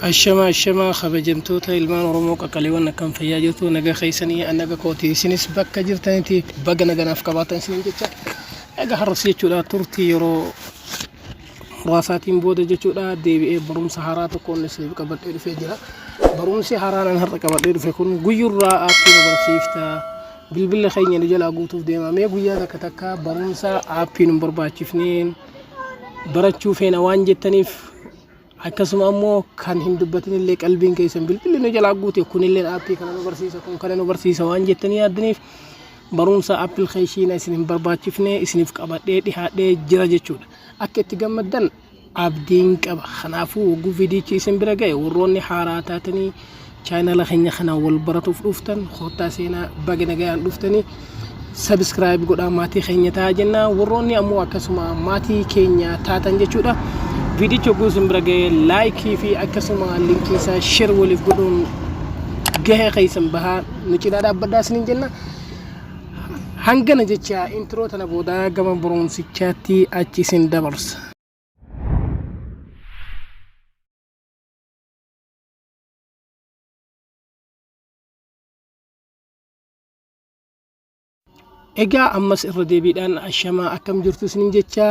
الشما خبجمتوتا ilmaan oromoo qaqqaliiwwan akkam fayyaa jirtu naga keessanii annaga kooti isinis bakka jirtanitti baga naganaaf qabaatan isin jecha egaa har'as jechuudha turtii yeroo muraasaatiin booda jechuudha deebi'ee barumsa haaraa tokkoon isiniif qabadhee dhufee jira. Barumsi haaraan har'a qabadhee dhufe kun guyyurraa aappii nu barsiifta bilbila keenya nu jalaa guutuuf deemamee guyyaa takka barumsa aappii nu barbaachifneen barachuu feena waan jettaniif akkasuma ammoo kan hin dubbatin illee qalbiin keessan bilbilli nu jalaa guute kun illee aappii kana nu barsiisa kun kana nu barsiisa waan jettanii yaaddaniif barumsa appilikeeshinii isin hin barbaachifne isiniif qabadhee dhihaadhee jira jechuudha. Akka itti gammaddan abdiin qaba. Kanaafuu waggu viidiyochi isin bira ga'e warroonni haaraa taatanii chaanala keenya kana wal baratuuf dhuftan khottaa seenaa baga nagayaan dhuftanii subscribe godhaa maatii keenya ta'a jenna. Warroonni ammoo akkasuma maatii keenya taatan jechuudha. Video guusin birage like fi akkasuma linki isa share waliif godhuun gahe qaysan baha nu cina dhaabbadhaa isiniin jenna. Hangana jecha intro tana booda gama barumsichaatti achi isin dabarsa. Egaa ammas irra deebiidhaan ashama akkam jirtu isiniin jecha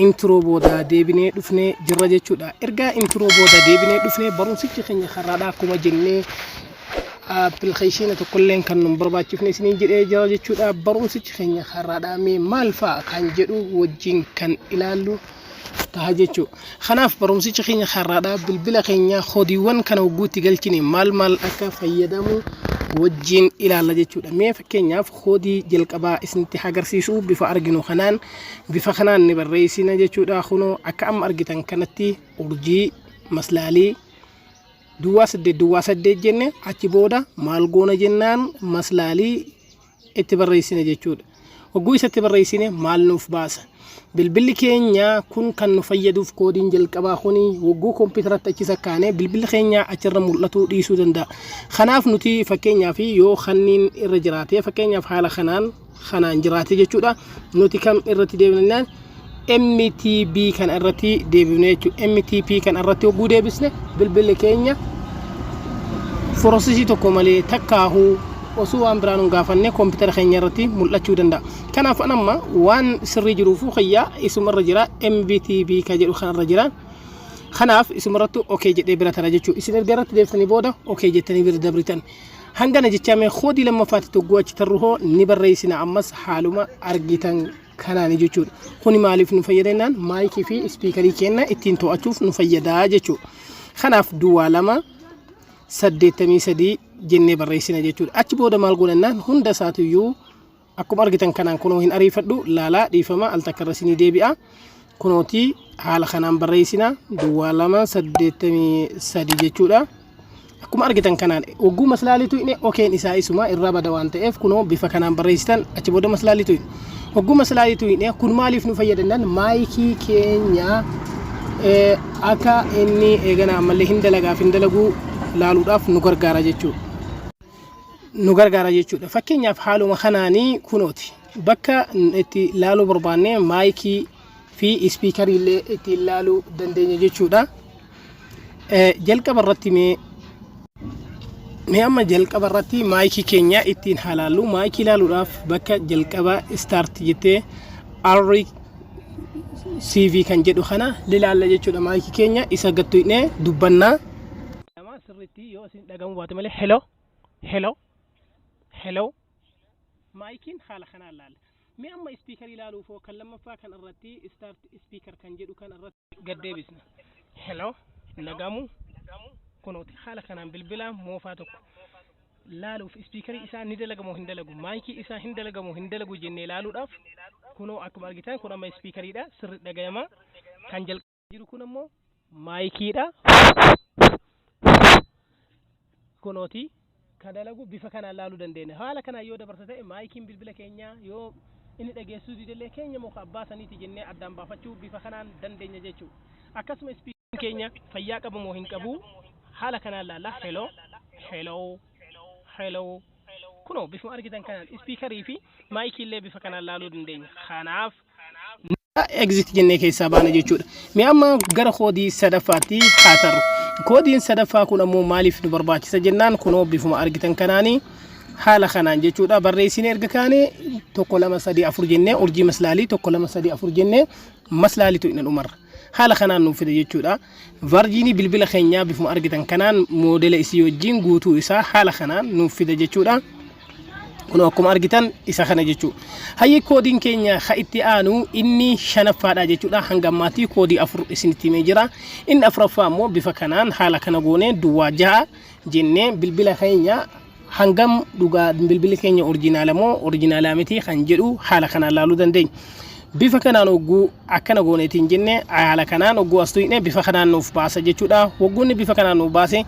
intro booda deebinee dhufnee jirra jechuudha. Ergaa intro booda deebinee dhufnee barumsichi keenya karaadhaa akkuma jennee appilikeeshinii tokkolleen kan nu barbaachifne isiniin jedhee jira jechuudha. Barumsichi keenya karaadhaa mee maal fa'a kan jedhu wajjin kan ilaallu ta'a jechuudha. Kanaaf barumsichi keenya karaadhaa bilbila keenya koodiiwwan kana wagguutti galchine maal akka fayyadamu wajjin ilaalla jechuudha. Mee fakkeenyaaf koodii jalqabaa isinitti agarsiisu bifa arginu kanaan bifa kanaan ni barreessina jechuudha. Kunoo akka amma argitan kanatti urjii maslaalii duwwaa saddeet jenne achi booda maal goona jennaan maslaalii itti barreessina jechuudha. Wagguu isatti barreessine maal nuuf baasa. Bilbilli keenya kun kan nu fayyaduuf koodiin jalqabaa kuni wagguu kompiitaratti achi sakkaanee bilbilli keenya achirra mul'atu dhiisuu danda'a. Kanaaf nuti fakkeenyaaf yoo kanniin irra jiraate fakkeenyaaf haala kanaan jiraate jechuudha. Nuti kam irratti deebinaan MTP kan irratti deebifne jechuudha. MTP kan irratti wagguu deebisne bilbilli keenya forosisii tokko malee takkaahuu osoo waan biraan hin gaafanne kompiitara keenya irratti mul'achuu danda'a. Kanaaf anamma waan sirrii jiruufu khayyaa isumarra jira MTP ka jedhu kanarra jira. Kanaaf isumarratti okay jedhee bira tara jechuudha. Isin erga irratti deebiftanii booda okay jettanii bira dabritan. Hangana jechaame koodii lammaffaatti toggoo achi tarruhoo ni barreessina ammas haaluma argitan kanaan jechuudha. Kuni maaliif nu fayyadannaan maayikii fi ispiikarii keenya ittiin to'achuuf nu fayyadaa jechuudha. Kanaaf duwwaa 283 jennee barreessina jechuudha. Achi booda maal godhannaan hunda isaatuyyuu akkuma argitan kanaan kunoo hin ariifadhu laalaa dhiifama al takka irra deebi'a. Kunooti haala kanaan barreessina duwwaa 283 jechuudha. Akkuma argitan kanaan wagguu maslaaliitu inni okeen isaa isuma irraa bada waan ta'eef kunoo bifa kanaan barreessitan achi booda maslaaliitu wagguu maslaaliitu inni kun maaliif nu fayyadannaan maayikii keenya akka inni eegana ammallee hin dalaguu laaluudhaaf nu gargaara jechuudha. Fakkeenyaaf haaluma kanaanii kunooti bakka itti laaluu barbaanne maayikii fi ispiikarii illee itti laaluu dandeenya jechuudha. Jalqaba irratti mee amma jalqaba irratti maayikii keenya ittiin halaallu maayikii ilaaluudhaaf bakka jalqaba start jettee CV kan jedhu kana ilaalla jechuudha. Maayikii keenya isa gattuinee dubbannaa. Sirriitti yoo isin dhagamu baate malee hello maayikiin haala kanaan ilaalla. Mee amma ispiikarii ilaaluuf kan lammaffaa kan irratti start speaker kan jedhu kan irratti gad deebisna. Hello nagamu kunooti haala kanaan bilbila moofaa tokko laaluuf ispiikarii isaa ni dalagamoo hin dalagu maayikii isaa hin dalagamoo hin dalagu jennee laaluudhaaf kunoo akkuma argitan kun amma ispiikariidha sirri dhagayama kan jalqaba jiru kun ammoo maayikiidha. Kunooti kadalagu bifa kanaan laaluu dandeenya. Haala kanaan yoo dabarsa ta'e maayikiin bilbila keenya yoo inni dhageessuu didelee keenya muka abbaa saniiti jennee addaan baafachuu bifa kanaan dandeenya jechuudha. Akkasuma ispiikariin keenya fayyaa qabu moo hin qabu haala kanaan laalla hello kunoo bifuma argitan kanaan ispiikarii fi maayikii illee bifa kanaan laaluu dandeenya. Kanaaf exit jennee keessaa baana jechuudha. Mee amma gara koodii sadaffaatti haa tarru. koodiin sadaffaa kun ammoo maaliif nu barbaachisa jennaan kunoo bifuma argitan kanaanii haala kanaan jechuudha barreessinee erga kaane tokko lama sadii afur jennee urjii maslaalii tokko lama sadii afur jennee maslaalitu inni dhumarra haala kanaan nuuf fida jechuudha varjiinii bilbila keenyaa bifuma argitan kanaan moodela isii wajjin guutuu isaa haala kanaan nuuf fida jechuudha kunoo akkuma argitan isa kana jechuudha hayyi koodiin keenya ha itti aanu inni shanaffaadha jechuudha hanga ammaatii koodii afur isinitti himee jira inni afuraffaa ammoo bifa kanaan haala kana goonee duwwaa ja'a jennee bilbila keenya hangam dhugaa bilbili keenya orjinaala moo orjinaala miti kan jedhu haala kanaan laaluu dandeenya bifa kanaan ogguu akkana gooneetiin jenne haala kanaan ogguu astuine bifa kanaan nuuf baasa jechuudha wogguunni bifa kanaan nuuf baase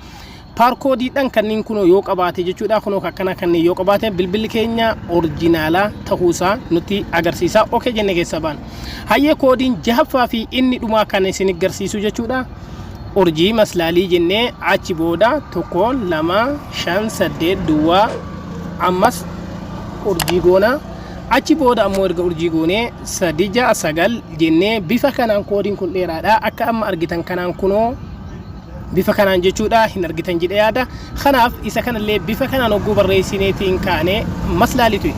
paarkoodiidhaan kanneen kunoo yoo qabaate jechuudha kunoo akkana kanneen yoo qabaate bilbilli keenya orjinaala ta'uusaa nutti agarsiisa okay jenne keessa baan hayyee koodiin jahaffaa fi inni dhumaa kan isin agarsiisu jechuudha urjii maslaalii jennee achi booda tokko lama shan saddeet duwwaa ammas urjii goona achi booda ammoo erga urjii goonee sadii ja'a sagal jennee bifa kanaan koodiin kun dheeraadha akka amma argitan kanaan kunoo bifa kanaan jechuudha hin argitan jedhee yaada kanaaf isa kanallee bifa kanaan hogguu barreessineetiin kaane maslaalitu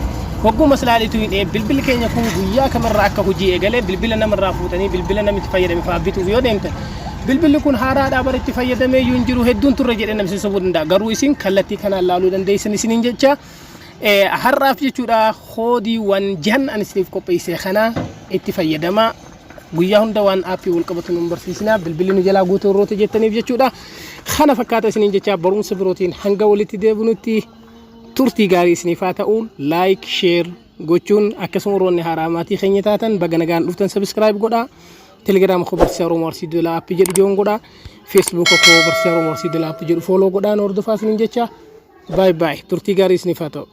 hogguu maslaalitu bilbilli keenya kun guyyaa kamarraa akka hojii eegalee bilbila namarraa fuutanii bilbila namitti fayyadame fa'aa bituuf yoo deemtan bilbilli kun haaraadhaa baritti fayyadamee yoo jiru hedduun turre jedhee namni sobuu danda'a garuu isin kallattii kanaan laaluu dandeessan isiniin jecha har'aaf jechuudha koodiiwwan jahan ani isiniif qopheessee kana itti fayyadama guyyaa hunda waan aappii wal qabatu nu barsiisna bilbilli nu jalaa guutuu roota jettaniif jechuudha kana fakkaata isiniin jecha barumsa birootiin hanga walitti deebinutti turtii gaarii isiniif haa ta'u like share gochuun akkasuma roonni haaraamaatii keenya taatan baga nagaan dhuftan subscribe godhaa telegram ko barsiisaa Oromoo Arsii Doolaa aappii jedhu joon godhaa facebook ko barsiisaa Oromoo Arsii Doolaa aappii jedhu follow godhaa nu hordofaa isiniin jecha bye bye turtii gaarii isiniif haa ta'u